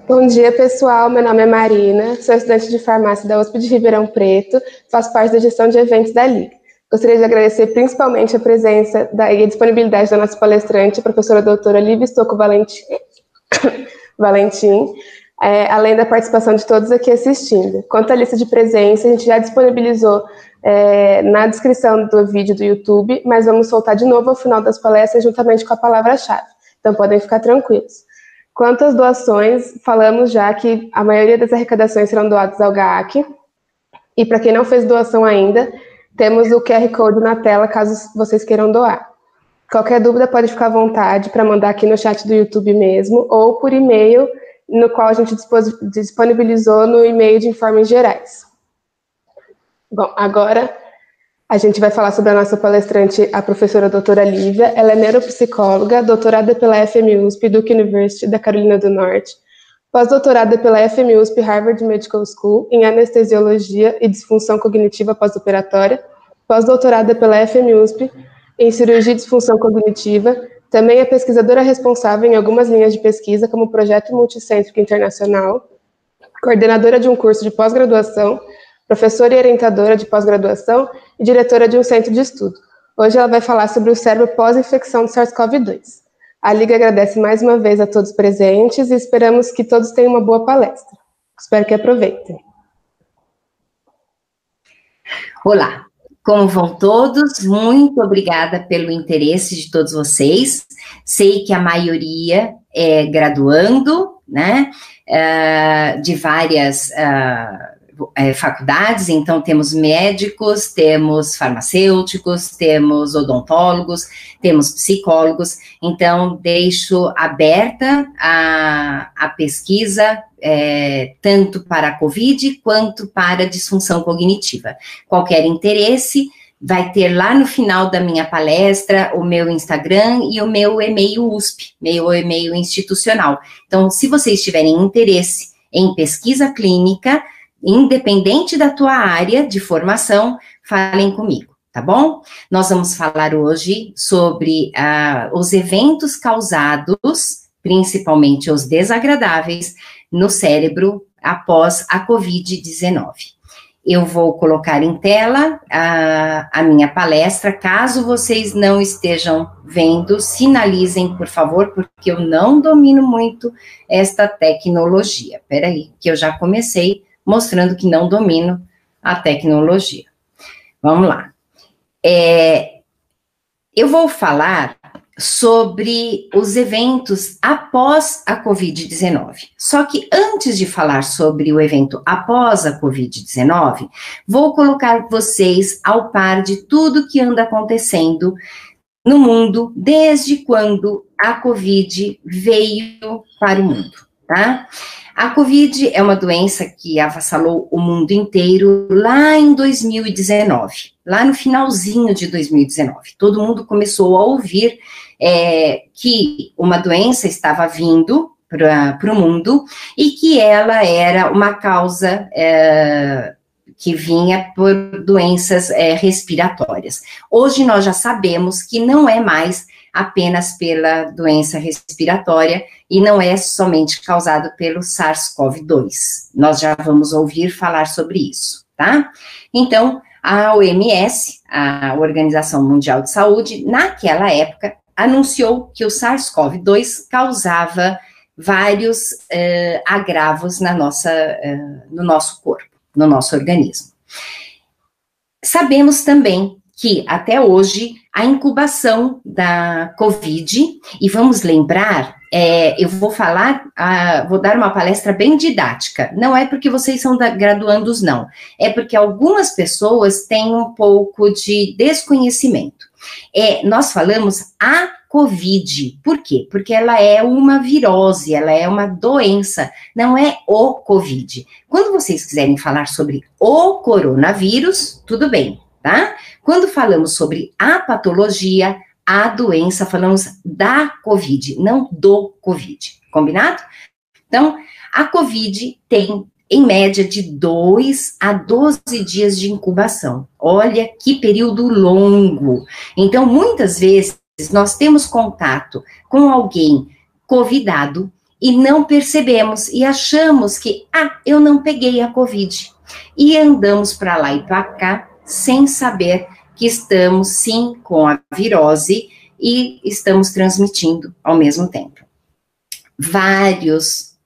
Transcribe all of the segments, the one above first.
Bom dia, pessoal. Meu nome é Marina, sou estudante de farmácia da USP de Ribeirão Preto, faço parte da gestão de eventos da Liga. Gostaria de agradecer principalmente a presença e a disponibilidade da nossa palestrante, a professora doutora Lívia Stocco Valentim, além da participação de todos aqui assistindo. Quanto à lista de presença, a gente já disponibilizou na descrição do vídeo do YouTube, mas vamos soltar de novo ao final das palestras juntamente com a palavra-chave, então podem ficar tranquilos. Quanto às doações, falamos já que a maioria das arrecadações serão doadas ao GAAC, e para quem não fez doação ainda, temos o QR Code na tela, caso vocês queiram doar. Qualquer dúvida pode ficar à vontade para mandar aqui no chat do YouTube mesmo, ou por e-mail, no qual a gente disponibilizou no e-mail de informes gerais. Bom, agora a gente vai falar sobre a nossa palestrante, a professora doutora Lívia. Ela é neuropsicóloga, doutorada pela FMUSP, Duke University, da Carolina do Norte, pós-doutorada pela FMUSP, Harvard Medical School, em anestesiologia e disfunção cognitiva pós-operatória, pós-doutorada pela FMUSP, em cirurgia e disfunção cognitiva. Também é pesquisadora responsável em algumas linhas de pesquisa, como o Projeto Multicêntrico Internacional, coordenadora de um curso de pós-graduação, professora e orientadora de pós-graduação e diretora de um centro de estudo. Hoje ela vai falar sobre o cérebro pós-infecção de SARS-CoV-2. A Liga agradece mais uma vez a todos presentes e esperamos que todos tenham uma boa palestra. Espero que aproveitem. Olá, como vão todos? Muito obrigada pelo interesse de todos vocês. Sei que a maioria é graduando, né, de várias faculdades, então temos médicos, temos farmacêuticos, temos odontólogos, temos psicólogos, então deixo aberta a pesquisa, tanto para a COVID quanto para a disfunção cognitiva. Qualquer interesse, vai ter lá no final da minha palestra o meu Instagram e o meu e-mail USP, meu e-mail institucional. Então, se vocês tiverem interesse em pesquisa clínica, independente da tua área de formação, falem comigo, tá bom? Nós vamos falar hoje sobre os eventos causados, principalmente os desagradáveis, no cérebro após a COVID-19. Eu vou colocar em tela a minha palestra, caso vocês não estejam vendo, sinalizem, por favor, porque eu não domino muito esta tecnologia. Espera aí, que eu já comecei mostrando que não domino a tecnologia. Vamos lá. Eu vou falar sobre os eventos após a COVID-19. Só que antes de falar sobre o evento após a COVID-19, vou colocar vocês ao par de tudo que anda acontecendo no mundo desde quando a COVID veio para o mundo, tá? A COVID é uma doença que avassalou o mundo inteiro lá em 2019, lá no finalzinho de 2019. Todo mundo começou a ouvir que uma doença estava vindo para o mundo e que ela era uma causa que vinha por doenças respiratórias. Hoje nós já sabemos que não é mais apenas pela doença respiratória e não é somente causado pelo SARS-CoV-2. Nós já vamos ouvir falar sobre isso, tá? Então, a OMS, a Organização Mundial de Saúde, naquela época, anunciou que o SARS-CoV-2 causava vários agravos no nosso corpo, no nosso organismo. Sabemos também que, até hoje, a incubação da COVID, e vamos lembrar, eu vou vou dar uma palestra bem didática, não é porque vocês são graduandos, não, é porque algumas pessoas têm um pouco de desconhecimento. Nós falamos a COVID, por quê? Porque ela é uma virose, ela é uma doença, não é o COVID. Quando vocês quiserem falar sobre o coronavírus, tudo bem, tá? Quando falamos sobre a patologia, a doença, falamos da COVID, não do COVID, combinado? Então, a COVID tem, em média, de 2 a 12 dias de incubação. Olha que período longo. Então, muitas vezes, nós temos contato com alguém covidado e não percebemos e achamos que, eu não peguei a Covid. E andamos para lá e para cá sem saber que estamos sim com a virose e estamos transmitindo ao mesmo tempo. Vários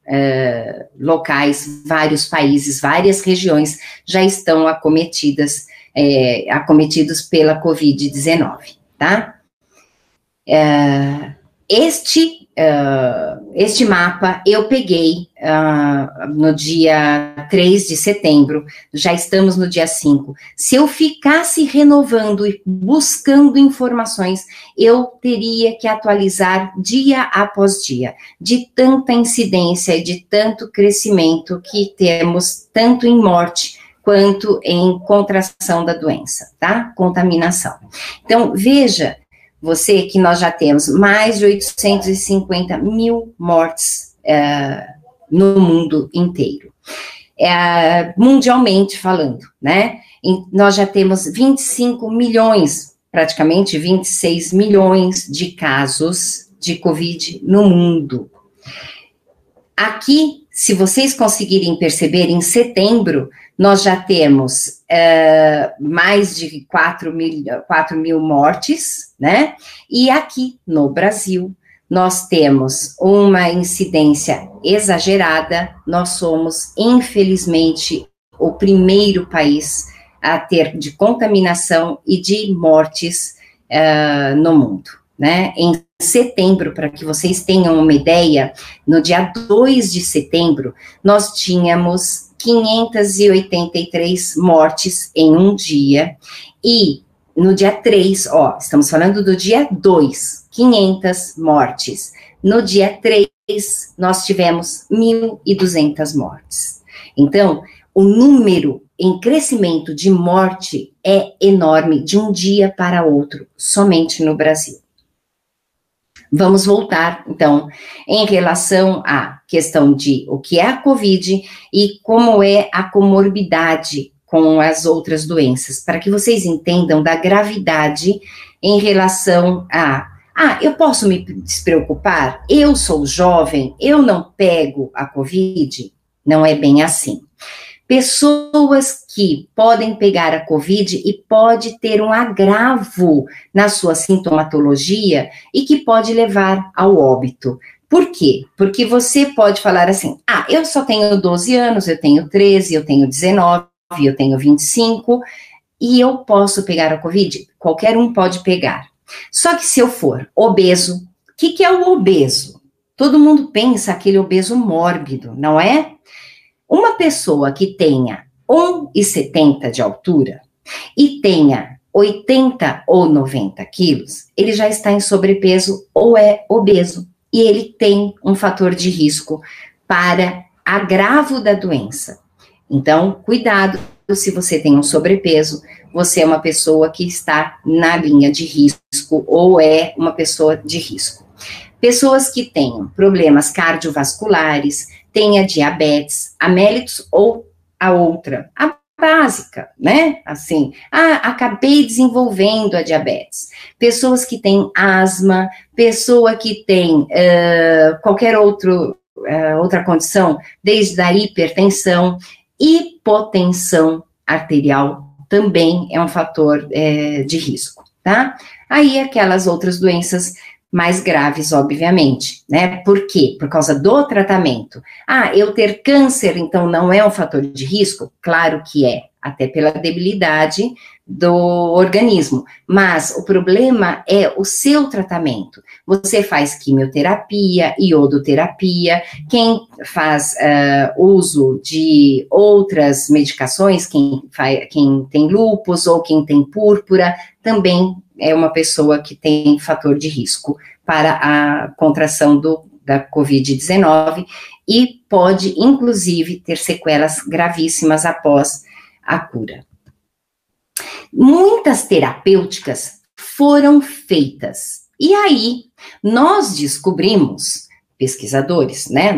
locais, vários países, várias regiões já estão acometidos pela Covid-19, tá? Este mapa eu peguei no dia 3 de setembro, já estamos no dia 5. Se eu ficasse renovando e buscando informações, eu teria que atualizar dia após dia, de tanta incidência e de tanto crescimento que temos, tanto em morte quanto em contração da doença, tá? Contaminação. Então, veja, você que nós já temos mais de 850 mil mortes no mundo inteiro, mundialmente falando, né? Nós já temos 25 milhões, praticamente 26 milhões de casos de Covid no mundo. Aqui, se vocês conseguirem perceber, em setembro, nós já temos mais de 4 mil mortes, né? E aqui no Brasil, nós temos uma incidência exagerada, nós somos, infelizmente, o primeiro país a ter de contaminação e de mortes no mundo, né? Em setembro, para que vocês tenham uma ideia, no dia 2 de setembro, nós tínhamos 583 mortes em um dia, e no dia 3, estamos falando do dia 2, 500 mortes. No dia 3, nós tivemos 1.200 mortes. Então, o número em crescimento de morte é enorme de um dia para outro, somente no Brasil. Vamos voltar, então, em relação à questão de o que é a Covid e como é a comorbidade com as outras doenças, para que vocês entendam da gravidade em relação a, eu posso me despreocupar? Eu sou jovem, eu não pego a Covid? Não é bem assim. Pessoas que podem pegar a Covid e pode ter um agravo na sua sintomatologia e que pode levar ao óbito. Por quê? Porque você pode falar assim, eu só tenho 12 anos, eu tenho 13, eu tenho 19, eu tenho 25, e eu posso pegar a Covid? Qualquer um pode pegar. Só que se eu for obeso, o que é o obeso? Todo mundo pensa aquele obeso mórbido, não é? Uma pessoa que tenha 1,70 de altura e tenha 80 ou 90 quilos, ele já está em sobrepeso ou é obeso, e ele tem um fator de risco para agravo da doença. Então, cuidado, se você tem um sobrepeso, você é uma pessoa que está na linha de risco ou é uma pessoa de risco. Pessoas que tenham problemas cardiovasculares, tenha diabetes, a mellitus ou a outra, a básica, né? Assim, acabei desenvolvendo a diabetes. Pessoas que têm asma, pessoa que tem qualquer outra condição, desde a hipertensão, hipotensão arterial também é um fator de risco, tá? Aí aquelas outras doenças mais graves, obviamente, né? Por quê? Por causa do tratamento. Eu ter câncer, então, não é um fator de risco? Claro que é, até pela debilidade do organismo, mas o problema é o seu tratamento. Você faz quimioterapia, iodoterapia, quem faz uso de outras medicações, quem tem lúpus ou quem tem púrpura, também é uma pessoa que tem fator de risco para a contração da Covid-19 e pode, inclusive, ter sequelas gravíssimas após a cura. Muitas terapêuticas foram feitas, e aí nós descobrimos, pesquisadores, né,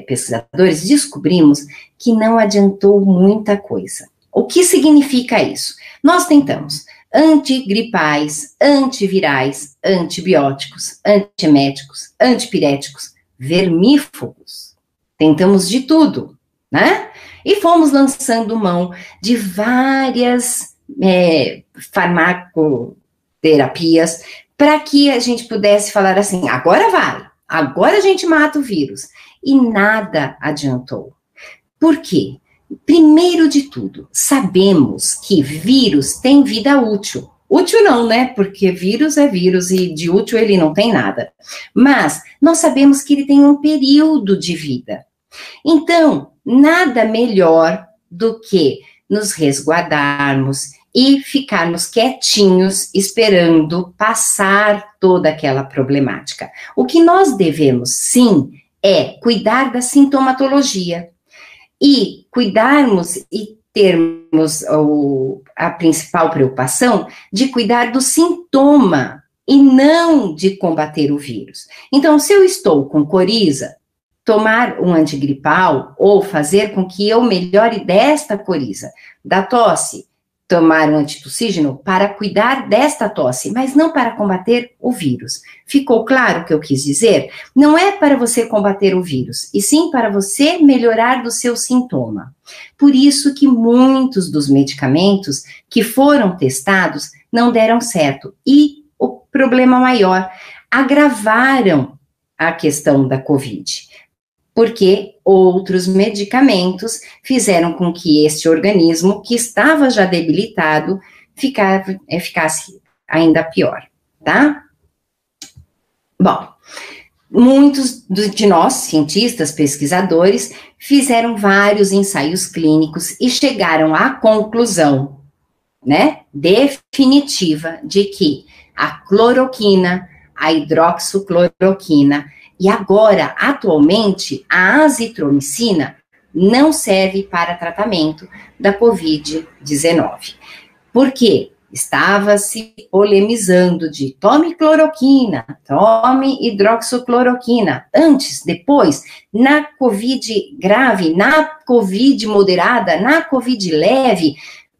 pesquisadores descobrimos que não adiantou muita coisa. O que significa isso? Nós tentamos antigripais, antivirais, antibióticos, antieméticos, antipiréticos, vermífugos. Tentamos de tudo, né? E fomos lançando mão de várias farmacoterapias para que a gente pudesse falar assim, agora vai, agora a gente mata o vírus. E nada adiantou. Por quê? Primeiro de tudo, sabemos que vírus tem vida útil. Útil não, né? Porque vírus é vírus e de útil ele não tem nada. Mas nós sabemos que ele tem um período de vida. Então, nada melhor do que nos resguardarmos e ficarmos quietinhos esperando passar toda aquela problemática. O que nós devemos, sim, é cuidar da sintomatologia e cuidarmos e termos a principal preocupação de cuidar do sintoma e não de combater o vírus. Então, se eu estou com coriza, tomar um antigripal ou fazer com que eu melhore desta coriza, da tosse, tomar um antitussígeno para cuidar desta tosse, mas não para combater o vírus. Ficou claro o que eu quis dizer? Não é para você combater o vírus, e sim para você melhorar do seu sintoma. Por isso que muitos dos medicamentos que foram testados não deram certo. E o problema maior, agravaram a questão da Covid. Porque outros medicamentos fizeram com que este organismo, que estava já debilitado, ficasse ainda pior, tá? Bom, muitos de nós, cientistas, pesquisadores, fizeram vários ensaios clínicos e chegaram à conclusão, né, definitiva de que a cloroquina, a hidroxicloroquina, e agora, atualmente, a azitromicina não serve para tratamento da Covid-19. Por quê? Estava se polemizando de tome cloroquina, tome hidroxicloroquina, antes, depois, na Covid grave, na Covid moderada, na Covid leve.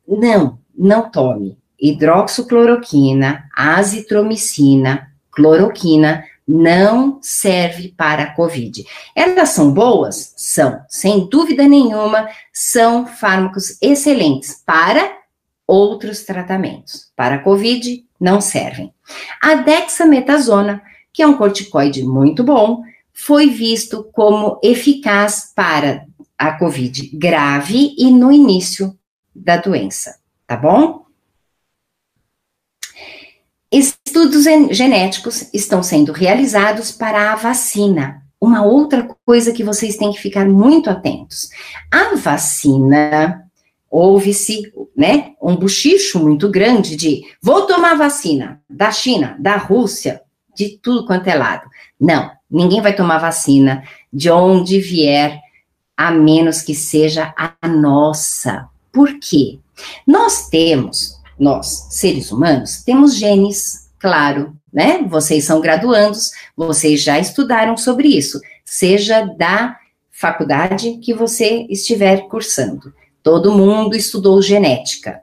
Não tome hidroxicloroquina, azitromicina, cloroquina, não serve para a Covid. Elas são boas? São, sem dúvida nenhuma, são fármacos excelentes para outros tratamentos. Para a Covid, não servem. A dexametasona, que é um corticoide muito bom, foi visto como eficaz para a Covid grave e no início da doença, tá bom? Estudos genéticos estão sendo realizados para a vacina. Uma outra coisa que vocês têm que ficar muito atentos. A vacina, houve-se, né, um bochicho muito grande de vou tomar vacina da China, da Rússia, de tudo quanto é lado. Não, ninguém vai tomar vacina de onde vier, a menos que seja a nossa. Por quê? Nós, seres humanos, temos genes, claro, né? Vocês são graduandos, vocês já estudaram sobre isso, seja da faculdade que você estiver cursando. Todo mundo estudou genética.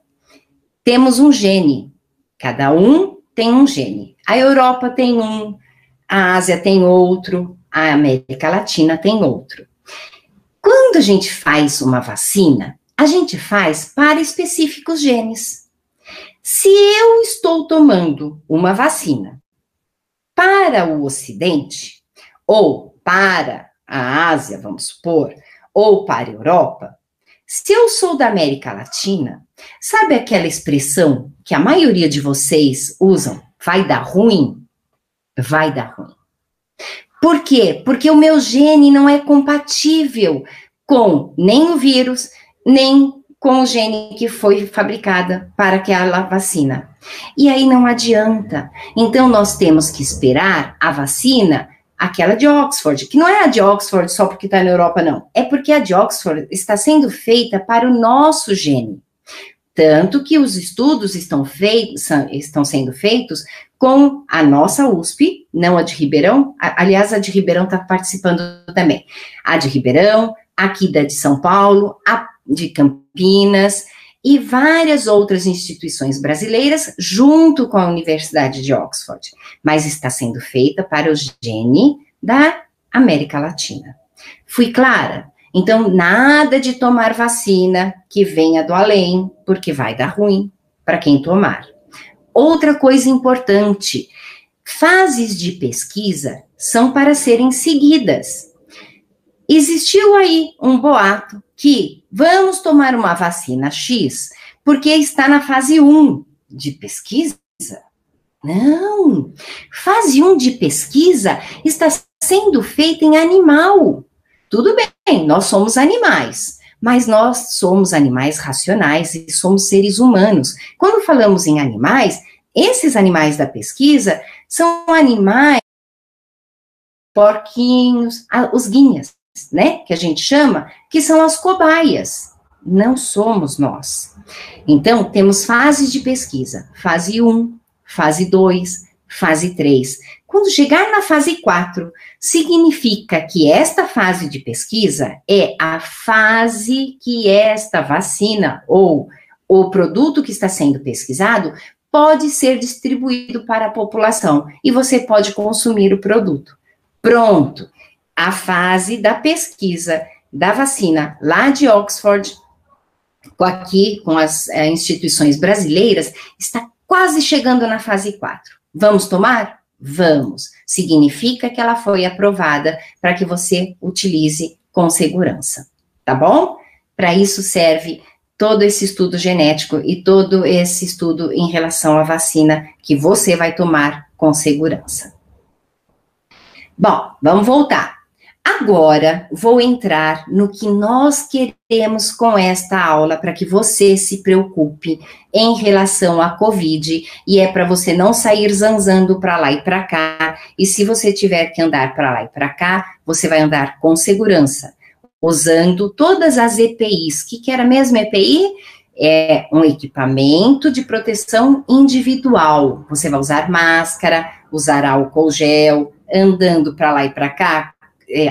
Temos um gene, cada um tem um gene. A Europa tem um, a Ásia tem outro, a América Latina tem outro. Quando a gente faz uma vacina, a gente faz para específicos genes. Se eu estou tomando uma vacina para o Ocidente, ou para a Ásia, vamos supor, ou para a Europa, se eu sou da América Latina, sabe aquela expressão que a maioria de vocês usam? Vai dar ruim? Vai dar ruim. Por quê? Porque o meu gene não é compatível com nem o vírus, nem com o gene que foi fabricada para aquela vacina. E aí não adianta. Então, nós temos que esperar a vacina, aquela de Oxford, que não é a de Oxford só porque está na Europa, não. É porque a de Oxford está sendo feita para o nosso gene. Tanto que os estudos estão sendo feitos com a nossa USP, não a de Ribeirão. Aliás, a de Ribeirão está participando também. A de Ribeirão, aqui da de São Paulo, a de Campinas e várias outras instituições brasileiras junto com a Universidade de Oxford, mas está sendo feita para o gene da América Latina. Fui clara? Então, nada de tomar vacina que venha do além, porque vai dar ruim para quem tomar. Outra coisa importante, fases de pesquisa são para serem seguidas. Existiu aí um boato que vamos tomar uma vacina X porque está na fase 1 de pesquisa. Não, fase 1 de pesquisa está sendo feita em animal. Tudo bem, nós somos animais, mas nós somos animais racionais e somos seres humanos. Quando falamos em animais, esses animais da pesquisa são animais, porquinhos, os guinhas, né, que a gente chama, que são as cobaias. Não somos nós. Então, temos fases de pesquisa, fase 1, fase 2, fase 3. Quando chegar na fase 4, significa que esta fase de pesquisa é a fase que esta vacina ou o produto que está sendo pesquisado pode ser distribuído para a população e você pode consumir o produto. Pronto, a fase da pesquisa da vacina lá de Oxford, aqui com as instituições brasileiras, está quase chegando na fase 4. Vamos tomar? Vamos. Significa que ela foi aprovada para que você utilize com segurança, tá bom? Para isso serve todo esse estudo genético e todo esse estudo em relação à vacina que você vai tomar com segurança. Bom, vamos voltar. Agora, vou entrar no que nós queremos com esta aula para que você se preocupe em relação à Covid, e é para você não sair zanzando para lá e para cá, e se você tiver que andar para lá e para cá, você vai andar com segurança, usando todas as EPIs. O que era mesmo EPI? É um equipamento de proteção individual. Você vai usar máscara, usar álcool gel, andando para lá e para cá,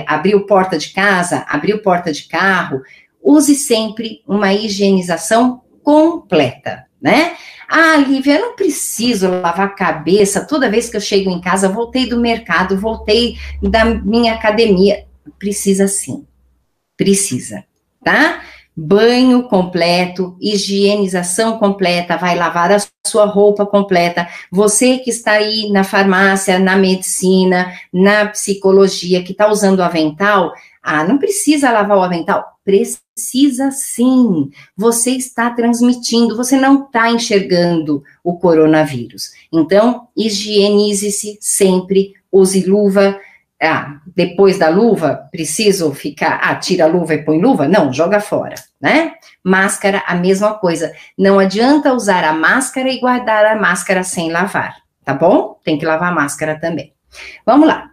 abriu porta de casa, abriu porta de carro, use sempre uma higienização completa, né? Ah, Lívia, eu não preciso lavar a cabeça toda vez que eu chego em casa, voltei do mercado, voltei da minha academia. Precisa sim, precisa, tá? Banho completo, higienização completa, vai lavar a sua roupa completa. Você que está aí na farmácia, na medicina, na psicologia, que está usando o avental, não precisa lavar o avental? Precisa sim. Você está transmitindo, você não está enxergando o coronavírus. Então, higienize-se sempre, use luva. Depois da luva, preciso ficar, tira a luva e põe luva? Não, joga fora, né? Máscara, a mesma coisa. Não adianta usar a máscara e guardar a máscara sem lavar, tá bom? Tem que lavar a máscara também. Vamos lá.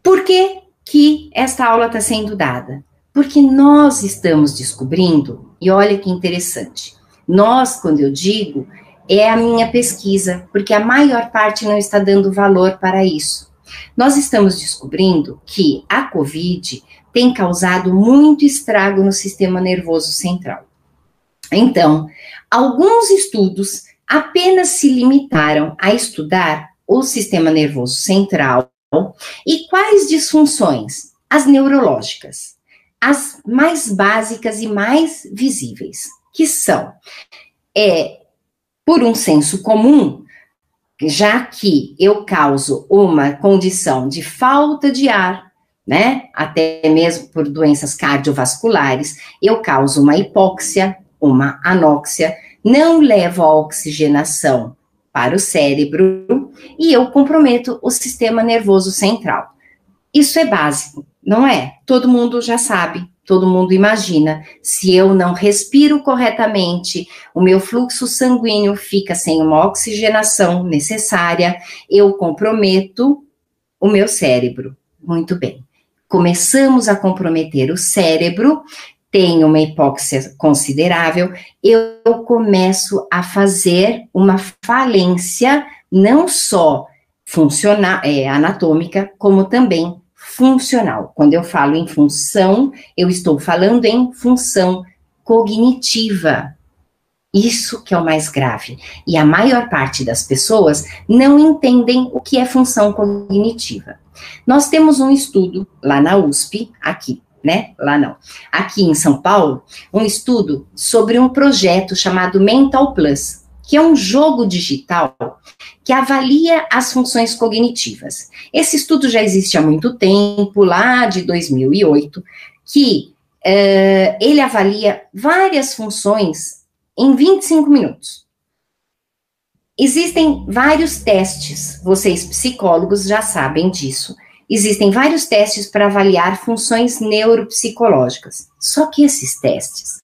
Por que que esta aula está sendo dada? Porque nós estamos descobrindo, e olha que interessante, nós, quando eu digo, é a minha pesquisa, porque a maior parte não está dando valor para isso. Nós estamos descobrindo que a Covid tem causado muito estrago no sistema nervoso central. Então, alguns estudos apenas se limitaram a estudar o sistema nervoso central e quais disfunções? As neurológicas, as mais básicas e mais visíveis, que são, por um senso comum, já que eu causo uma condição de falta de ar, né, até mesmo por doenças cardiovasculares, eu causo uma hipóxia, uma anóxia, não levo a oxigenação para o cérebro e eu comprometo o sistema nervoso central. Isso é básico, não é? Todo mundo já sabe. Todo mundo imagina, se eu não respiro corretamente, o meu fluxo sanguíneo fica sem uma oxigenação necessária, eu comprometo o meu cérebro. Muito bem. Começamos a comprometer o cérebro, tem uma hipóxia considerável, eu começo a fazer uma falência, não só funcional, anatômica, como também funcional. Quando eu falo em função, eu estou falando em função cognitiva. Isso que é o mais grave. E a maior parte das pessoas não entendem o que é função cognitiva. Nós temos um estudo lá na USP, aqui, né? Lá não. Aqui em São Paulo, um estudo sobre um projeto chamado Mental Plus, que é um jogo digital que avalia as funções cognitivas. Esse estudo já existe há muito tempo, lá de 2008, que ele avalia várias funções em 25 minutos. Existem vários testes, vocês psicólogos já sabem disso. Existem vários testes para avaliar funções neuropsicológicas. Só que esses testes,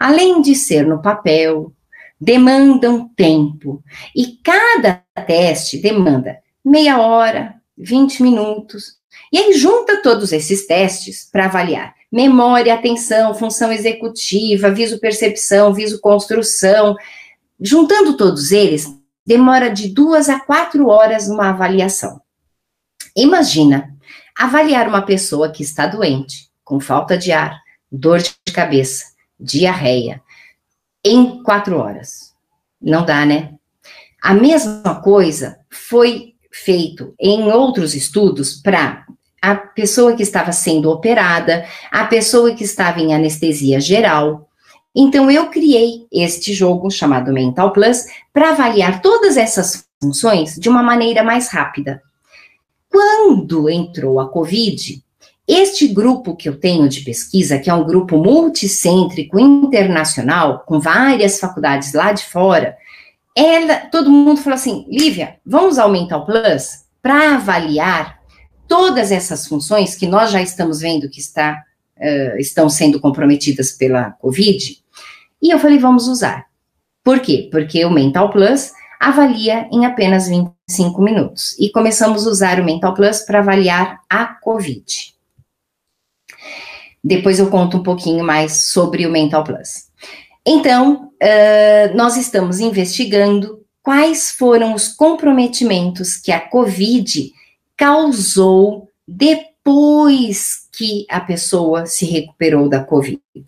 além de ser no papel, demandam tempo. E cada teste demanda meia hora, 20 minutos. E aí junta todos esses testes para avaliar memória, atenção, função executiva, visopercepção, visoconstrução. Juntando todos eles, demora de 2 a 4 horas uma avaliação. Imagina avaliar uma pessoa que está doente, com falta de ar, dor de cabeça, diarreia, em 4 horas. Não dá, né? A mesma coisa foi feito em outros estudos para a pessoa que estava sendo operada, a pessoa que estava em anestesia geral. Então, eu criei este jogo chamado Mental Plus para avaliar todas essas funções de uma maneira mais rápida. Quando entrou a COVID, este grupo que eu tenho de pesquisa, que é um grupo multicêntrico internacional, com várias faculdades lá de fora, todo mundo falou assim, Lívia, vamos usar o Mental Plus para avaliar todas essas funções que nós já estamos vendo que estão sendo comprometidas pela COVID. E eu falei, vamos usar. Por quê? Porque o Mental Plus avalia em apenas 25 minutos. E começamos a usar o Mental Plus para avaliar a COVID. Depois eu conto um pouquinho mais sobre o Mental Plus. Então, nós estamos investigando quais foram os comprometimentos que a COVID causou depois que a pessoa se recuperou da COVID.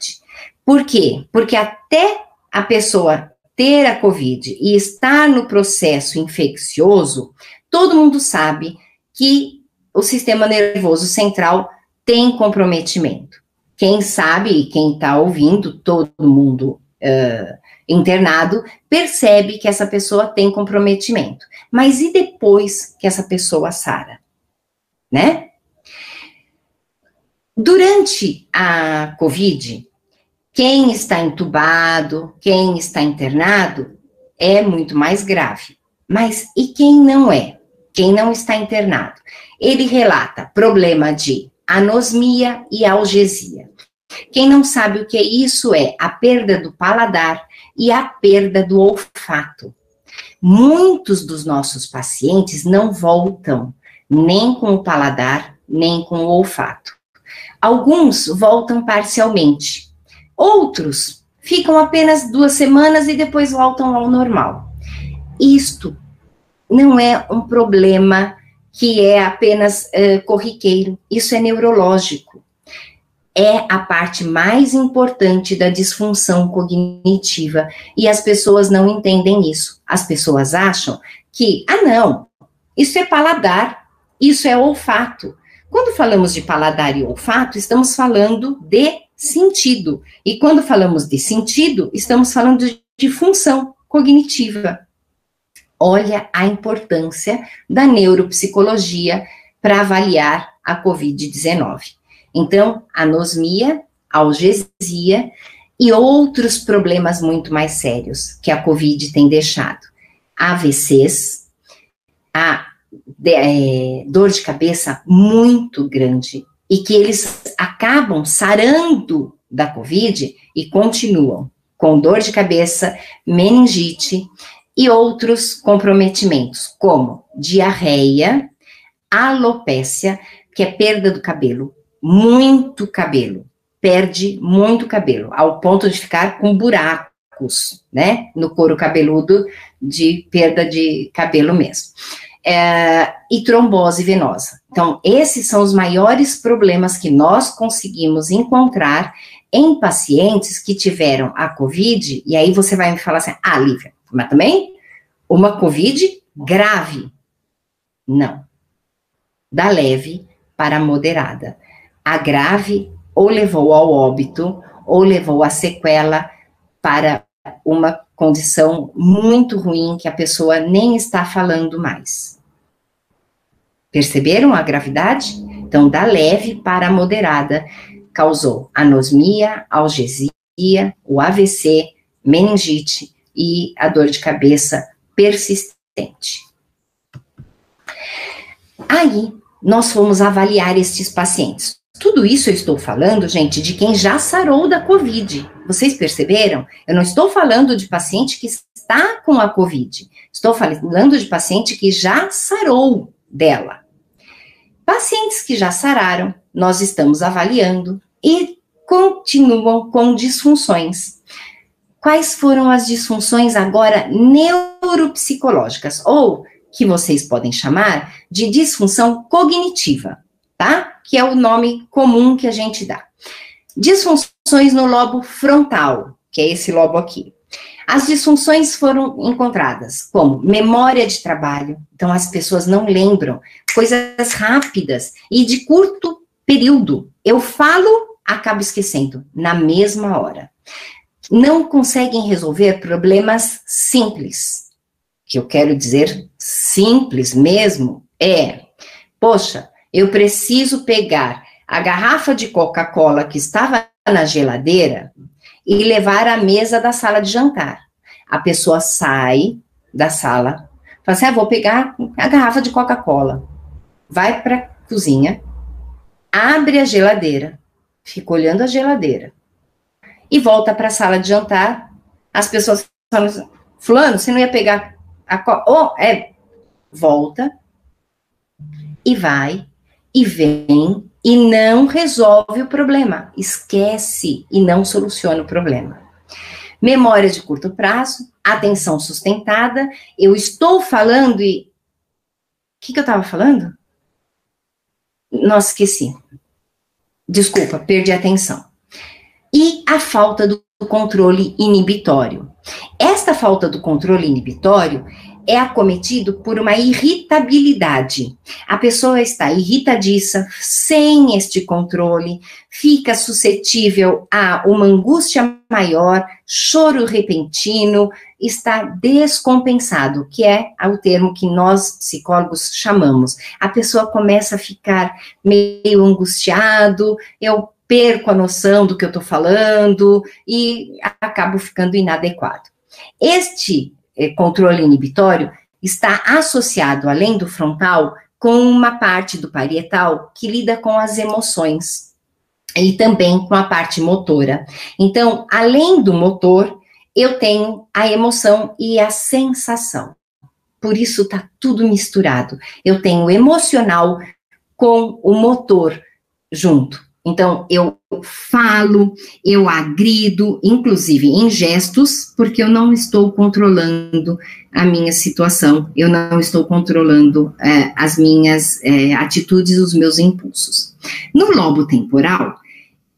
Por quê? Porque até a pessoa ter a COVID e estar no processo infeccioso, todo mundo sabe que o sistema nervoso central tem comprometimento. Quem sabe, e quem está ouvindo, todo mundo internado, percebe que essa pessoa tem comprometimento. Mas e depois que essa pessoa sara? Né? Durante a COVID, quem está entubado, quem está internado, é muito mais grave. Mas e quem não é? Quem não está internado? Ele relata problema de anosmia e algesia. Quem não sabe o que isso é a perda do paladar e a perda do olfato. Muitos dos nossos pacientes não voltam nem com o paladar, nem com o olfato. Alguns voltam parcialmente. Outros ficam apenas 2 semanas e depois voltam ao normal. Isto não é um problema que é apenas corriqueiro, isso é neurológico. É a parte mais importante da disfunção cognitiva e as pessoas não entendem isso. As pessoas acham que, não, isso é paladar, isso é olfato. Quando falamos de paladar e olfato, estamos falando de sentido. E quando falamos de sentido, estamos falando de função cognitiva. Olha a importância da neuropsicologia para avaliar a COVID-19. Então, anosmia, algesia e outros problemas muito mais sérios que a COVID tem deixado. AVCs, dor de cabeça muito grande e que eles acabam sarando da COVID e continuam com dor de cabeça, meningite e outros comprometimentos, como diarreia, alopécia, que é perda do cabelo, muito cabelo, perde muito cabelo, ao ponto de ficar com buracos, né, no couro cabeludo, de perda de cabelo mesmo. E trombose venosa. Então, esses são os maiores problemas que nós conseguimos encontrar em pacientes que tiveram a COVID, e aí você vai me falar assim, Lívia, mas também uma COVID grave. Não. da leve para a moderada. A grave ou levou ao óbito, ou levou a sequela para uma condição muito ruim que a pessoa nem está falando mais. Perceberam a gravidade? Então, da leve para a moderada, causou anosmia, algesia, o AVC, meningite e a dor de cabeça persistente. Aí, nós fomos avaliar estes pacientes. Tudo isso eu estou falando, gente, de quem já sarou da COVID. Vocês perceberam? Eu não estou falando de paciente que está com a COVID. Estou falando de paciente que já sarou dela. Pacientes que já sararam, nós estamos avaliando e continuam com disfunções. Quais foram as disfunções agora neuropsicológicas? Ou que vocês podem chamar de disfunção cognitiva, tá? Que é o nome comum que a gente dá. Disfunções no lobo frontal, que é esse lobo aqui. As disfunções foram encontradas como memória de trabalho, então as pessoas não lembram, coisas rápidas e de curto período. Eu falo, acabo esquecendo, na mesma hora. Não conseguem resolver problemas simples. O que eu quero dizer simples mesmo é, poxa, eu preciso pegar a garrafa de Coca-Cola que estava na geladeira e levar à mesa da sala de jantar. A pessoa sai da sala, fala assim, vou pegar a garrafa de Coca-Cola. Vai para a cozinha, abre a geladeira, fica olhando a geladeira e volta para a sala de jantar. As pessoas falam assim, fulano, você não ia pegar a Coca? Volta e vai e vem e não resolve o problema, esquece e não soluciona o problema. Memória de curto prazo, atenção sustentada, eu estou falando e... O que eu estava falando? Nossa, esqueci. Desculpa, perdi a atenção. E a falta do controle inibitório. Esta falta do controle inibitório é acometido por uma irritabilidade. A pessoa está irritadiça, sem este controle, fica suscetível a uma angústia maior, choro repentino, está descompensado, que é o termo que nós psicólogos chamamos. A pessoa começa a ficar meio angustiado, eu perco a noção do que eu estou falando e acabo ficando inadequado. Este controle inibitório está associado, além do frontal, com uma parte do parietal que lida com as emoções e também com a parte motora. Então, além do motor, eu tenho a emoção e a sensação. Por isso está tudo misturado. Eu tenho o emocional com o motor junto. Então, eu falo, eu agrido, inclusive em gestos, porque eu não estou controlando a minha situação, eu não estou controlando as minhas atitudes, os meus impulsos. No lobo temporal,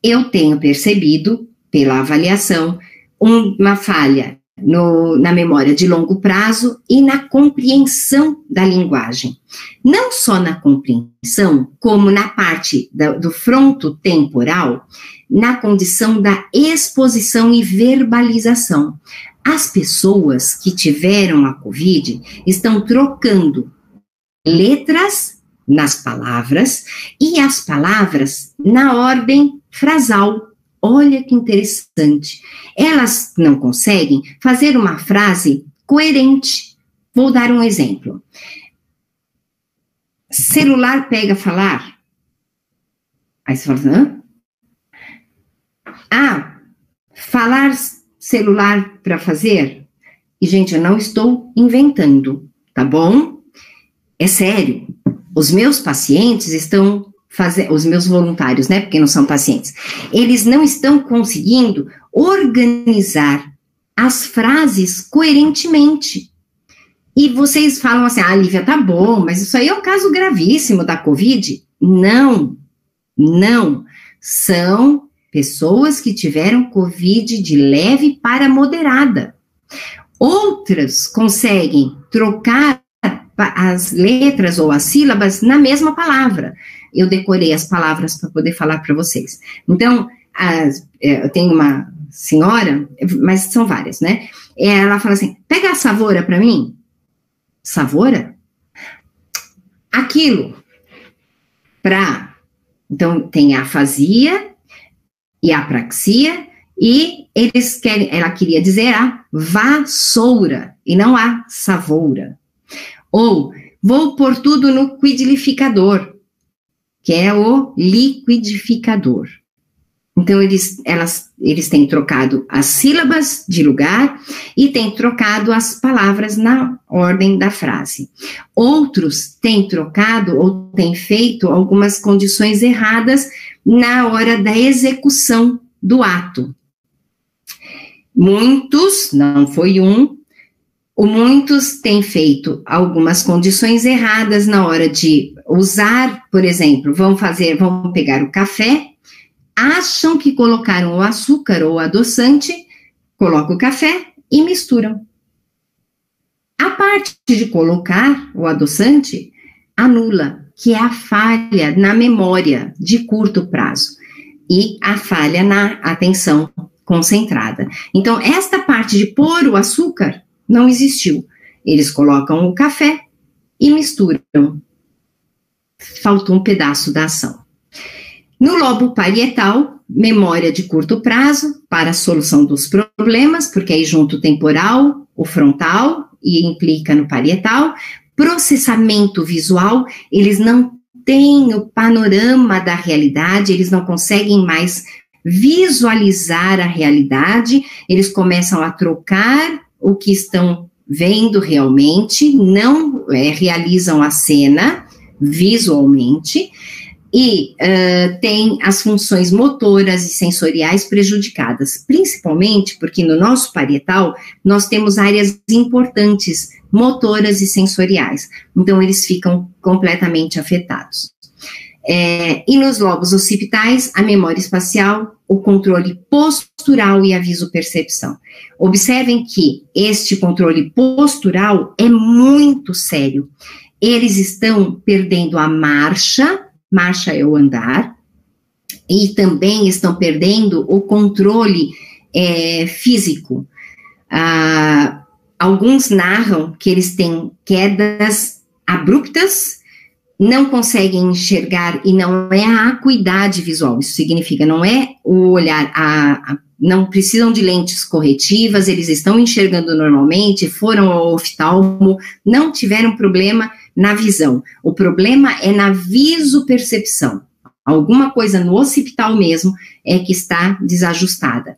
eu tenho percebido, pela avaliação, uma falha na memória de longo prazo e na compreensão da linguagem. Não só na compreensão, como na parte do frontotemporal, na condição da exposição e verbalização. As pessoas que tiveram a COVID estão trocando letras nas palavras e as palavras na ordem frasal. Olha que interessante. Elas não conseguem fazer uma frase coerente. Vou dar um exemplo. Celular pega falar. Aí você fala assim, falar celular para fazer? E, gente, eu não estou inventando, tá bom? É sério. Os meus pacientes estão os meus voluntários, né, porque não são pacientes, eles não estão conseguindo organizar as frases coerentemente. E vocês falam assim, Lívia, tá bom, mas isso aí é um caso gravíssimo da COVID. Não, são pessoas que tiveram COVID de leve para moderada. Outras conseguem trocar as letras ou as sílabas na mesma palavra. Eu decorei as palavras para poder falar para vocês. Então, eu tenho uma senhora, mas são várias, né? Ela fala assim, pega a savoura para mim. Savoura? Aquilo. Então, tem a afasia e a apraxia, e ela queria dizer a vassoura, e não a savoura. Ou, vou pôr tudo no quidlificador, que é o liquidificador. Então, eles têm trocado as sílabas de lugar e têm trocado as palavras na ordem da frase. Outros têm trocado ou têm feito algumas condições erradas na hora da execução do ato. Muitos, não foi muitos têm feito algumas condições erradas na hora de usar, por exemplo, vamos pegar o café, acham que colocaram o açúcar ou o adoçante, colocam o café e misturam. A parte de colocar o adoçante anula, que é a falha na memória de curto prazo e a falha na atenção concentrada. Então, esta parte de pôr o açúcar não existiu. Eles colocam o café e misturam. Faltou um pedaço da ação. No lobo parietal, memória de curto prazo para a solução dos problemas, porque aí junto o temporal, o frontal e implica no parietal. Processamento visual, eles não têm o panorama da realidade, eles não conseguem mais visualizar a realidade, eles começam a trocar o que estão vendo realmente, não realizam a cena visualmente, e tem as funções motoras e sensoriais prejudicadas, principalmente porque no nosso parietal nós temos áreas importantes, motoras e sensoriais, então eles ficam completamente afetados. E nos lobos occipitais, a memória espacial, o controle postural e a visopercepção. Observem que este controle postural é muito sério. Eles estão perdendo a marcha é o andar, e também estão perdendo o controle físico. Alguns narram que eles têm quedas abruptas, não conseguem enxergar, e não é a acuidade visual, isso significa, não é o olhar, não precisam de lentes corretivas, eles estão enxergando normalmente, foram ao oftalmo, não tiveram problema na visão, o problema é na visopercepção, alguma coisa no occipital mesmo é que está desajustada.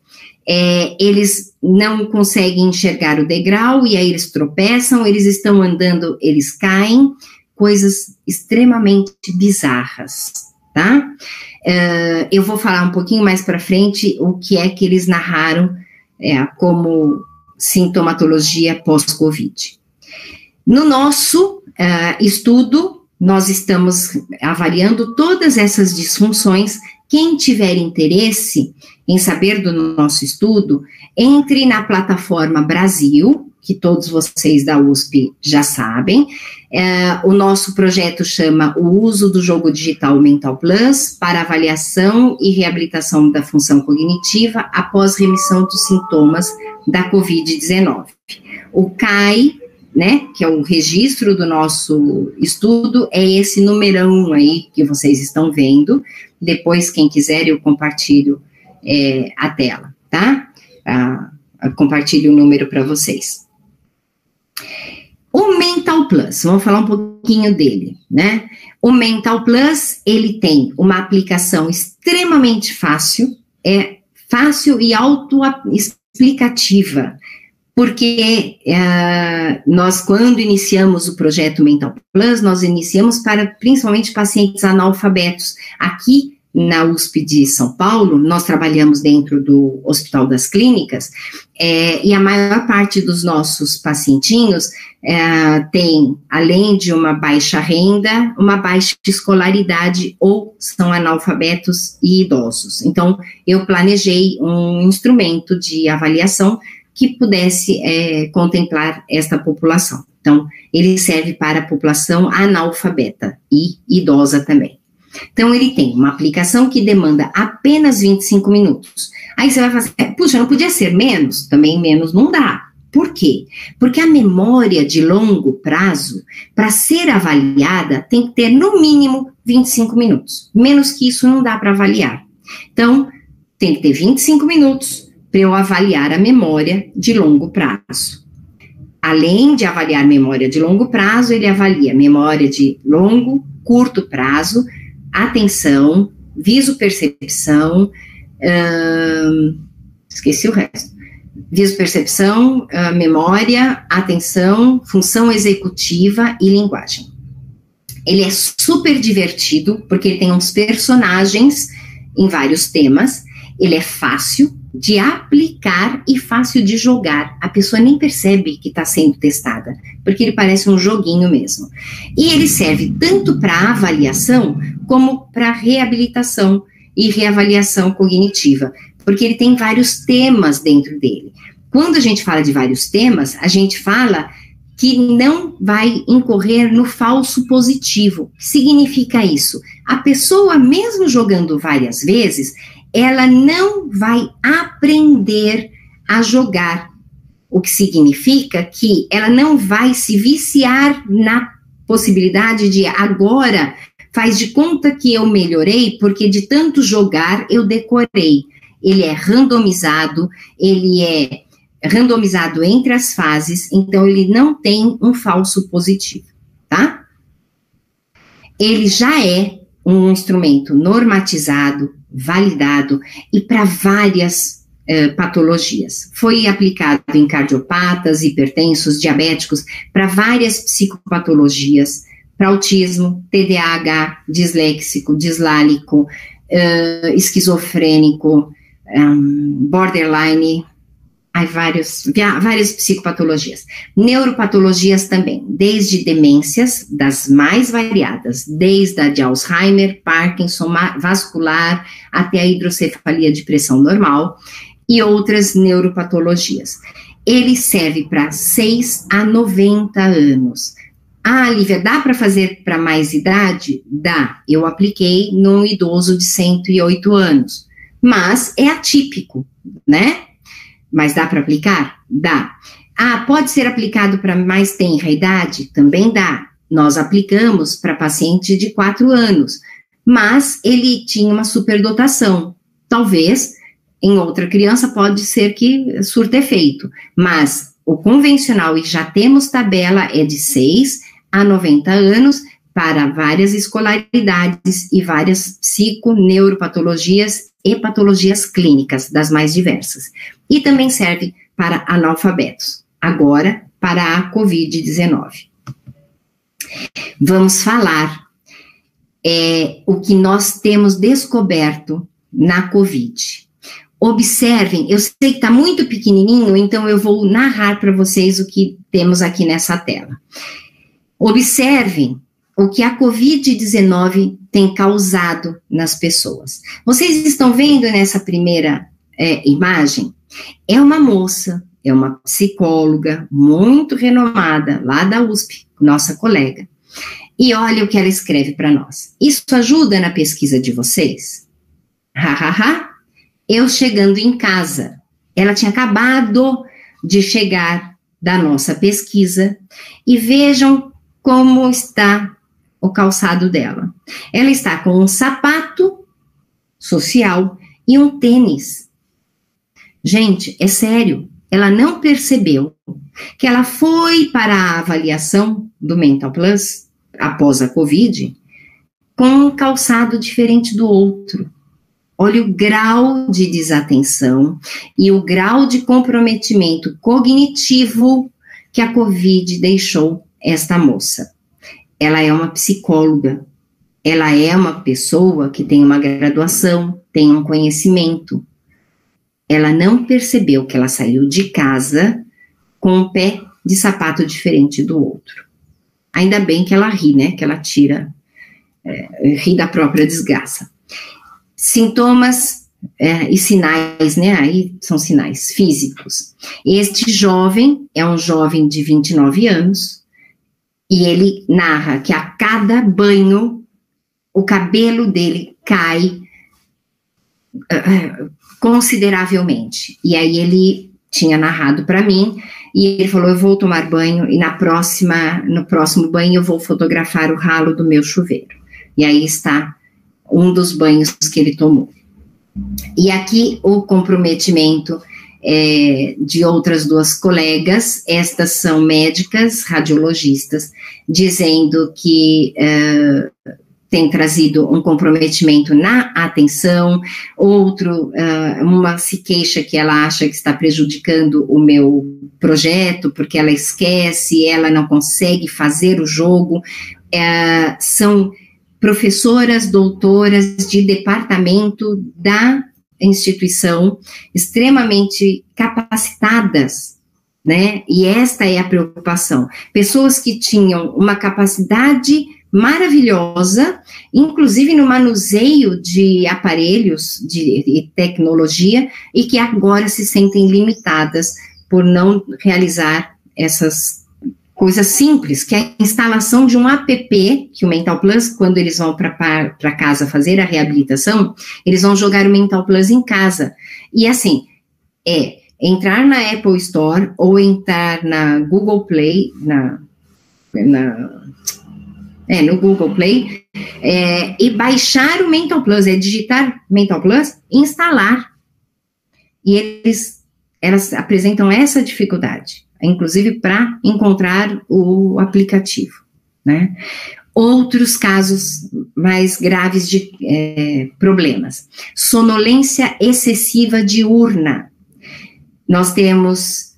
Eles não conseguem enxergar o degrau, e aí eles tropeçam, eles estão andando, eles caem, coisas extremamente bizarras, tá? Eu vou falar um pouquinho mais para frente o que é que eles narraram como sintomatologia pós-Covid. No nosso estudo, nós estamos avaliando todas essas disfunções. Quem tiver interesse em saber do nosso estudo, entre na plataforma Brasil, que todos vocês da USP já sabem. O nosso projeto chama O Uso do Jogo Digital Mental Plus para avaliação e reabilitação da função cognitiva após remissão dos sintomas da Covid-19. O CAI, né, que é o registro do nosso estudo, é esse numerão aí que vocês estão vendo. Depois, quem quiser, eu compartilho a tela, tá? Compartilho o número para vocês. O Mental Plus, vamos falar um pouquinho dele, né? O Mental Plus, ele tem uma aplicação extremamente fácil, fácil e autoexplicativa, porque nós, quando iniciamos o projeto Mental Plus, nós iniciamos para principalmente pacientes analfabetos. Aqui na USP de São Paulo, nós trabalhamos dentro do Hospital das Clínicas, e a maior parte dos nossos pacientinhos tem, além de uma baixa renda, uma baixa escolaridade ou são analfabetos e idosos. Então, eu planejei um instrumento de avaliação que pudesse contemplar esta população, Então, ele serve para a população analfabeta e idosa também. Então, ele tem uma aplicação que demanda apenas 25 minutos. Aí você vai fazer, puxa, não podia ser menos? Também menos não dá. Por quê? Porque a memória de longo prazo, para ser avaliada, tem que ter no mínimo 25 minutos. Menos que isso não dá para avaliar. Então, tem que ter 25 minutos para eu avaliar a memória de longo prazo. Além de avaliar memória de longo prazo, ele avalia memória de longo, curto prazo, atenção, visopercepção, esqueci o resto. Visopercepção, memória, atenção, função executiva e linguagem. Ele é super divertido, porque ele tem uns personagens em vários temas, ele é fácil de aplicar e fácil de jogar. A pessoa nem percebe que está sendo testada, porque ele parece um joguinho mesmo. E ele serve tanto para avaliação, como para reabilitação e reavaliação cognitiva, porque ele tem vários temas dentro dele. Quando a gente fala de vários temas, a gente fala que não vai incorrer no falso positivo. O que significa isso? A pessoa, mesmo jogando várias vezes, ela não vai aprender a jogar, o que significa que ela não vai se viciar na possibilidade de agora faz de conta que eu melhorei porque de tanto jogar eu decorei. Ele é randomizado entre as fases, então ele não tem um falso positivo, tá? Ele já é um instrumento normatizado, validado e para várias patologias. Foi aplicado em cardiopatas, hipertensos, diabéticos, para várias psicopatologias, para autismo, TDAH, disléxico, dislálico, esquizofrênico, borderline, várias psicopatologias. Neuropatologias também, desde demências, das mais variadas, desde a de Alzheimer, Parkinson, vascular, até a hidrocefalia de pressão normal, e outras neuropatologias. Ele serve para 6 a 90 anos. Ah, Lívia, dá para fazer para mais idade? Dá. Eu apliquei num idoso de 108 anos, mas é atípico, né? Mas dá para aplicar? Dá. Ah, pode ser aplicado para mais tenra idade? Também dá. Nós aplicamos para paciente de 4 anos, mas ele tinha uma superdotação. Talvez em outra criança pode ser que surta efeito, mas o convencional, e já temos tabela, é de 6 a 90 anos para várias escolaridades e várias psiconeuropatologias e patologias clínicas, das mais diversas. E também serve para analfabetos, agora para a COVID-19. Vamos falar o que nós temos descoberto na COVID. Observem, eu sei que está muito pequenininho, então eu vou narrar para vocês o que temos aqui nessa tela. Observem o que a COVID-19 tem causado nas pessoas. Vocês estão vendo nessa primeira imagem? É uma moça, é uma psicóloga muito renomada, lá da USP, nossa colega. E olha o que ela escreve para nós. Isso ajuda na pesquisa de vocês? Hahaha. Eu chegando em casa, ela tinha acabado de chegar da nossa pesquisa e vejam como está o calçado dela. Ela está com um sapato social e um tênis. Gente, é sério, ela não percebeu que ela foi para a avaliação do Mental Plus após a Covid com um calçado diferente do outro. Olha o grau de desatenção e o grau de comprometimento cognitivo que a Covid deixou esta moça. Ela é uma psicóloga, ela é uma pessoa que tem uma graduação, tem um conhecimento. Ela não percebeu que ela saiu de casa com um pé de sapato diferente do outro. Ainda bem que ela ri, né? Que ela ri da própria desgraça. Sintomas e sinais, né? Aí são sinais físicos. Este jovem é um jovem de 29 anos, E ele narra que a cada banho, o cabelo dele cai consideravelmente. E aí ele tinha narrado para mim, e ele falou, eu vou tomar banho, e no próximo banho eu vou fotografar o ralo do meu chuveiro. E aí está um dos banhos que ele tomou. E aqui o comprometimento de outras duas colegas, estas são médicas, radiologistas, dizendo que tem trazido um comprometimento na atenção, uma se queixa que ela acha que está prejudicando o meu projeto, porque ela esquece, ela não consegue fazer o jogo, são professoras, doutoras de departamento da instituição, extremamente capacitadas, né? E esta é a preocupação. Pessoas que tinham uma capacidade maravilhosa, inclusive no manuseio de aparelhos de tecnologia, e que agora se sentem limitadas por não realizar essas coisas simples, que é a instalação de um app, que o Mental Plus, quando eles vão para casa fazer a reabilitação, eles vão jogar o Mental Plus em casa. E assim, entrar na Apple Store ou entrar na Google Play, no Google Play, e baixar o Mental Plus, digitar Mental Plus e instalar. E elas apresentam essa dificuldade, inclusive para encontrar o aplicativo, né? Outros casos mais graves de problemas. Sonolência excessiva diurna. Nós temos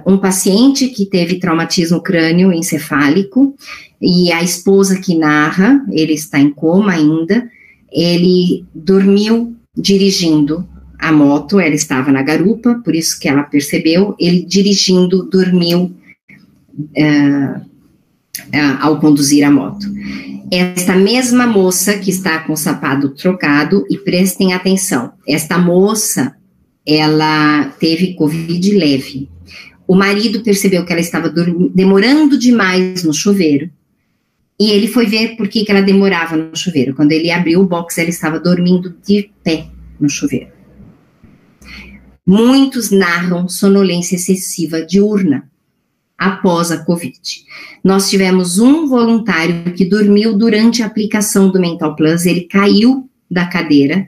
um paciente que teve traumatismo crânioencefálico, e a esposa que narra, ele está em coma ainda, ele dormiu dirigindo a moto, ela estava na garupa, por isso que ela percebeu, ele dirigindo, dormiu ao conduzir a moto. Esta mesma moça que está com o sapato trocado, e prestem atenção, esta moça, ela teve Covid leve. O marido percebeu que ela estava demorando demais no chuveiro, e ele foi ver por que ela demorava no chuveiro. Quando ele abriu o box, ela estava dormindo de pé no chuveiro. Muitos narram sonolência excessiva diurna após a Covid. Nós tivemos um voluntário que dormiu durante a aplicação do Mental Plus, ele caiu da cadeira,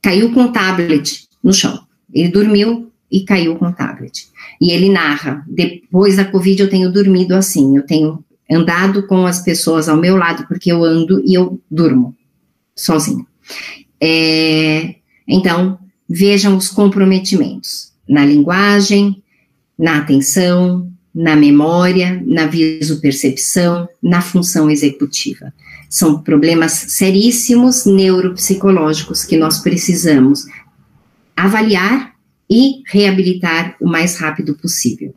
caiu com o tablet no chão. Ele dormiu e caiu com o tablet. E ele narra, depois da Covid eu tenho dormido assim, eu tenho andado com as pessoas ao meu lado, porque eu ando e eu durmo sozinho. Então, vejam os comprometimentos na linguagem, na atenção, na memória, na visopercepção, na função executiva. São problemas seríssimos neuropsicológicos que nós precisamos avaliar e reabilitar o mais rápido possível.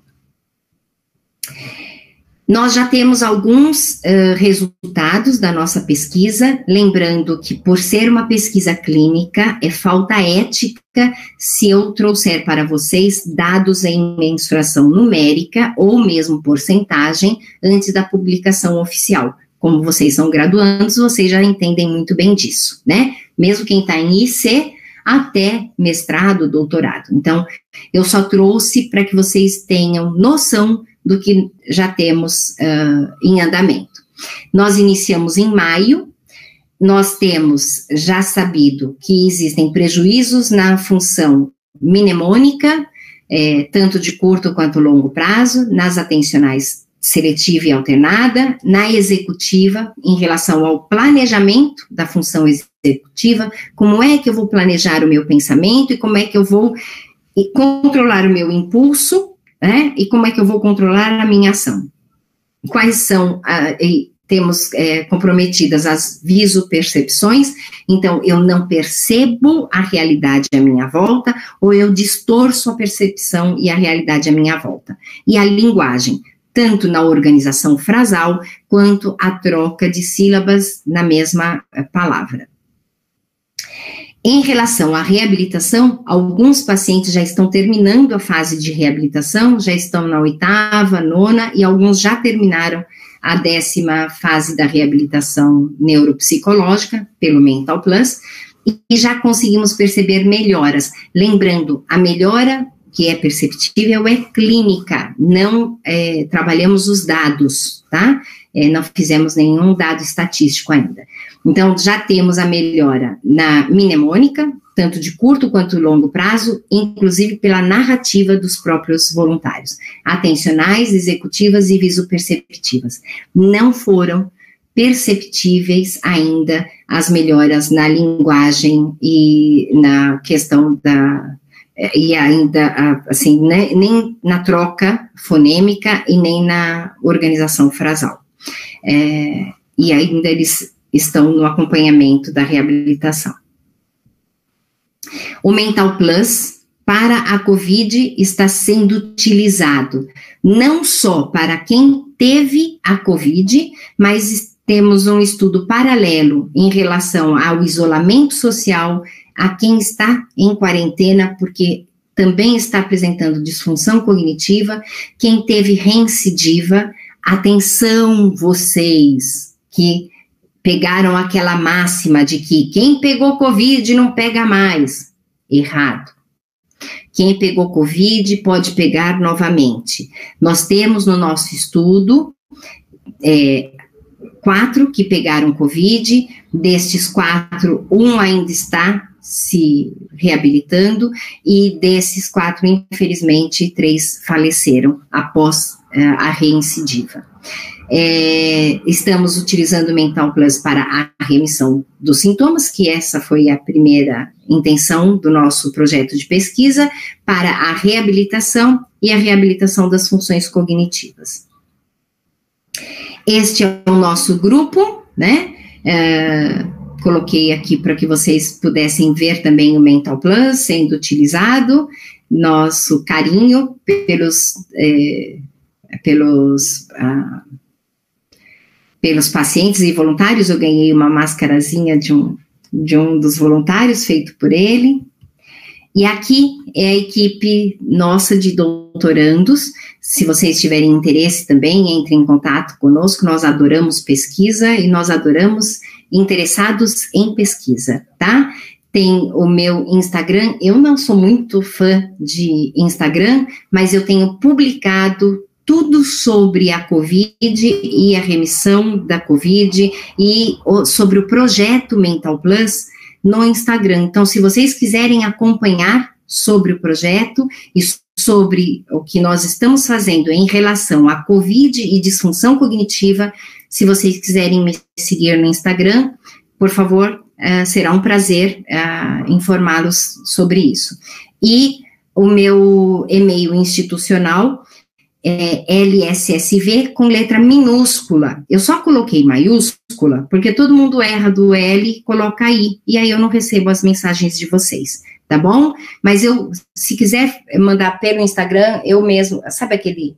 Nós já temos alguns resultados da nossa pesquisa, lembrando que por ser uma pesquisa clínica, é falta ética se eu trouxer para vocês dados em mensuração numérica ou mesmo porcentagem antes da publicação oficial. Como vocês são graduandos, vocês já entendem muito bem disso, né? Mesmo quem está em IC, até mestrado, doutorado. Então, eu só trouxe para que vocês tenham noção do que já temos em andamento. Nós iniciamos em maio, nós temos já sabido que existem prejuízos na função mnemônica, tanto de curto quanto longo prazo, nas atencionais seletiva e alternada, na executiva, em relação ao planejamento da função executiva, como é que eu vou planejar o meu pensamento e como é que eu vou controlar o meu impulso, né, e como é que eu vou controlar a minha ação. Quais são, temos comprometidas as visopercepções, então eu não percebo a realidade à minha volta, ou eu distorço a percepção e a realidade à minha volta. E a linguagem, tanto na organização frasal, quanto a troca de sílabas na mesma palavra. Em relação à reabilitação, alguns pacientes já estão terminando a fase de reabilitação, já estão na 8ª, 9ª, e alguns já terminaram a 10ª fase da reabilitação neuropsicológica pelo Mental Plus, e já conseguimos perceber melhoras. Lembrando, a melhora que é perceptível é clínica, não trabalhamos os dados, tá? Não fizemos nenhum dado estatístico ainda. Então, já temos a melhora na mnemônica, tanto de curto quanto longo prazo, inclusive pela narrativa dos próprios voluntários. Atencionais, executivas e visoperceptivas. Não foram perceptíveis ainda as melhoras na linguagem e na questão e ainda, assim, nem na troca fonêmica e nem na organização frasal. E ainda eles estão no acompanhamento da reabilitação. O Mental Plus para a COVID está sendo utilizado não só para quem teve a COVID, mas temos um estudo paralelo em relação ao isolamento social, a quem está em quarentena, porque também está apresentando disfunção cognitiva, quem teve reincidiva. Atenção, vocês que pegaram aquela máxima de que quem pegou Covid não pega mais. Errado. Quem pegou Covid pode pegar novamente. Nós temos no nosso estudo 4 que pegaram Covid, destes 4, um ainda está se reabilitando, e desses 4, infelizmente, 3 faleceram após a reincidiva. Estamos utilizando o Mental Plus para a remissão dos sintomas, que essa foi a primeira intenção do nosso projeto de pesquisa, para a reabilitação e a reabilitação das funções cognitivas. Este é o nosso grupo, né? Coloquei aqui para que vocês pudessem ver também o Mental Plus sendo utilizado, nosso carinho pelos pacientes e voluntários. Eu ganhei uma máscarazinha de um dos voluntários, feito por ele. E aqui é a equipe nossa de doutorandos. Se vocês tiverem interesse também, entrem em contato conosco. Nós adoramos pesquisa e nós adoramos interessados em pesquisa, tá? Tem o meu Instagram. Eu não sou muito fã de Instagram, mas eu tenho publicado tudo sobre a COVID e a remissão da COVID e sobre o projeto Mental Plus no Instagram. Então, se vocês quiserem acompanhar sobre o projeto e sobre o que nós estamos fazendo em relação à COVID e disfunção cognitiva, se vocês quiserem me seguir no Instagram, por favor, será um prazer informá-los sobre isso. E o meu e-mail institucional LSSV com letra minúscula. Eu só coloquei maiúscula porque todo mundo erra do L e coloca I, e aí eu não recebo as mensagens de vocês, tá bom? Mas se quiser mandar pelo Instagram, eu mesmo, sabe aquele,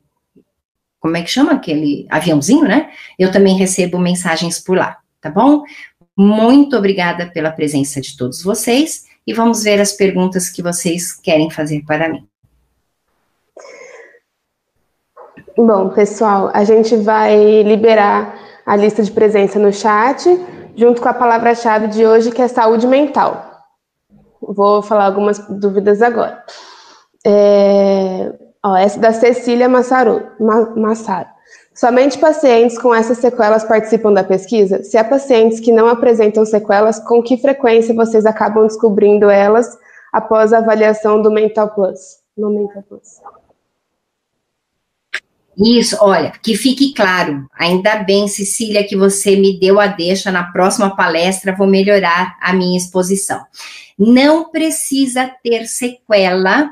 como é que chama? Aquele aviãozinho, né? Eu também recebo mensagens por lá, tá bom? Muito obrigada pela presença de todos vocês, e vamos ver as perguntas que vocês querem fazer para mim. Bom, pessoal, a gente vai liberar a lista de presença no chat, junto com a palavra-chave de hoje, que é saúde mental. Vou falar algumas dúvidas agora. Essa da Cecília Massaro. Somente pacientes com essas sequelas participam da pesquisa? Se há pacientes que não apresentam sequelas, com que frequência vocês acabam descobrindo elas após a avaliação do Mental Plus? No Mental Plus. Isso, olha, que fique claro, ainda bem, Cecília, que você me deu a deixa, na próxima palestra vou melhorar a minha exposição. Não precisa ter sequela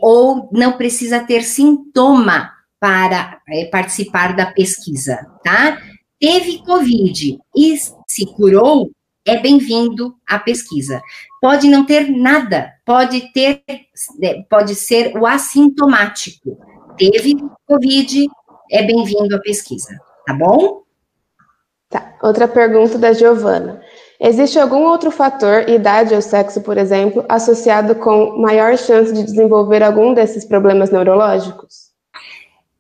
ou não precisa ter sintoma para participar da pesquisa, tá? Teve COVID e se curou, é bem-vindo à pesquisa. Pode não ter nada, pode ser o assintomático. Teve COVID, é bem-vindo à pesquisa, tá bom? Tá, outra pergunta da Giovana. Existe algum outro fator, idade ou sexo, por exemplo, associado com maior chance de desenvolver algum desses problemas neurológicos?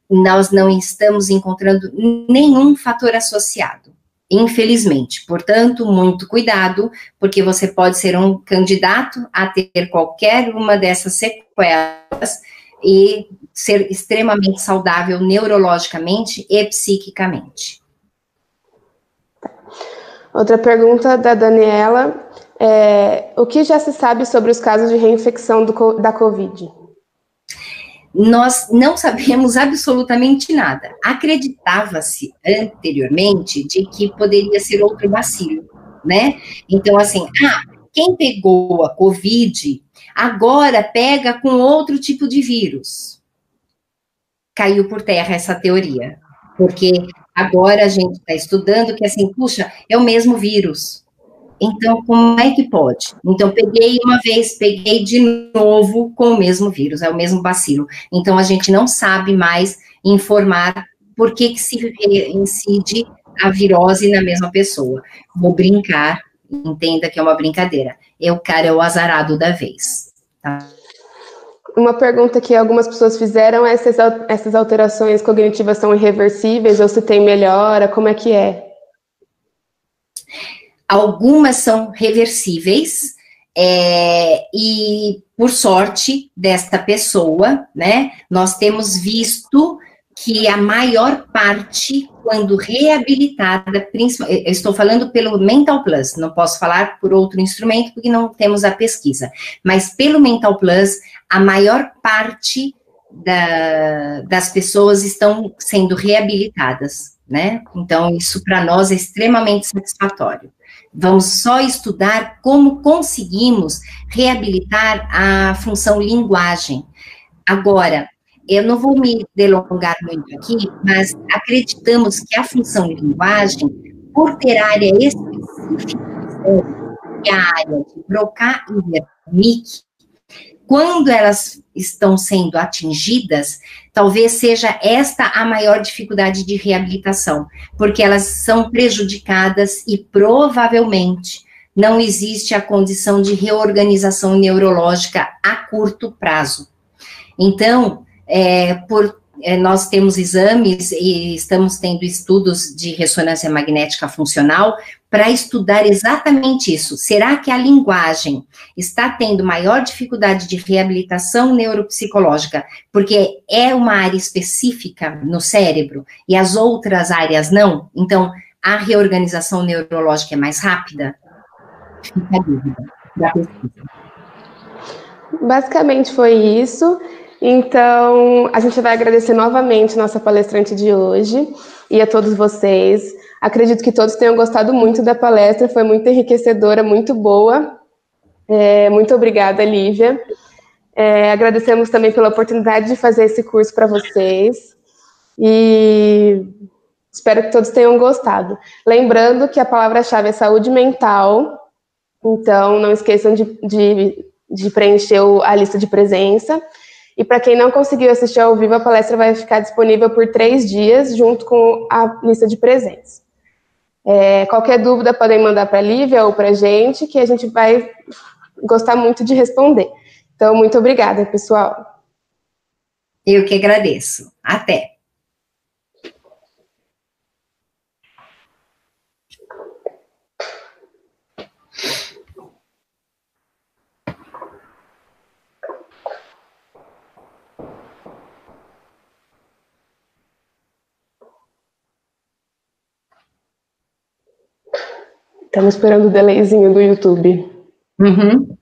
nós não estamos encontrando nenhum fator associado, infelizmente. Portanto, muito cuidado, porque você pode ser um candidato a ter qualquer uma dessas sequelas e ser extremamente saudável neurologicamente e psiquicamente. Outra pergunta da Daniela o que já se sabe sobre os casos de reinfecção da Covid? Nós não sabemos absolutamente nada. Acreditava-se anteriormente de que poderia ser outro bacilo, né? Então, assim, quem pegou a Covid agora pega com outro tipo de vírus. Caiu por terra essa teoria, porque agora a gente está estudando que, assim, puxa, é o mesmo vírus. Então, como é que pode? Então, peguei uma vez, peguei de novo com o mesmo vírus, é o mesmo bacilo. Então, a gente não sabe mais informar por que se incide a virose na mesma pessoa. Vou brincar, entenda que é uma brincadeira. O cara é o azarado da vez. Tá? Uma pergunta que algumas pessoas fizeram é se essas alterações cognitivas são irreversíveis ou se tem melhora, como é que é? Algumas são reversíveis, e por sorte desta pessoa, né, nós temos visto que a maior parte, quando reabilitada, eu estou falando pelo Mental Plus, não posso falar por outro instrumento, porque não temos a pesquisa, mas pelo Mental Plus, a maior parte das pessoas estão sendo reabilitadas, né, então isso para nós é extremamente satisfatório. Vamos só estudar como conseguimos reabilitar a função linguagem. Agora, eu não vou me delongar muito aqui, mas acreditamos que a função linguagem, por ter área específica, que é a área de Broca e Wernicke, quando elas estão sendo atingidas, talvez seja esta a maior dificuldade de reabilitação, porque elas são prejudicadas e provavelmente não existe a condição de reorganização neurológica a curto prazo. Então, nós temos exames e estamos tendo estudos de ressonância magnética funcional para estudar exatamente isso. Será que a linguagem está tendo maior dificuldade de reabilitação neuropsicológica porque é uma área específica no cérebro e as outras áreas não? Então, a reorganização neurológica é mais rápida? Fica a dúvida da pesquisa. Basicamente foi isso. Então, a gente vai agradecer novamente nossa palestrante de hoje e a todos vocês. Acredito que todos tenham gostado muito da palestra, foi muito enriquecedora, muito boa. Muito obrigada, Lívia. Agradecemos também pela oportunidade de fazer esse curso para vocês e espero que todos tenham gostado. Lembrando que a palavra-chave é saúde mental, então não esqueçam de preencher a lista de presença. E para quem não conseguiu assistir ao vivo, a palestra vai ficar disponível por 3 dias, junto com a lista de presença. Qualquer dúvida podem mandar para a Lívia ou para a gente, que a gente vai gostar muito de responder. Então, muito obrigada, pessoal. Eu que agradeço. Até. Estamos esperando o delayzinho do YouTube. Uhum.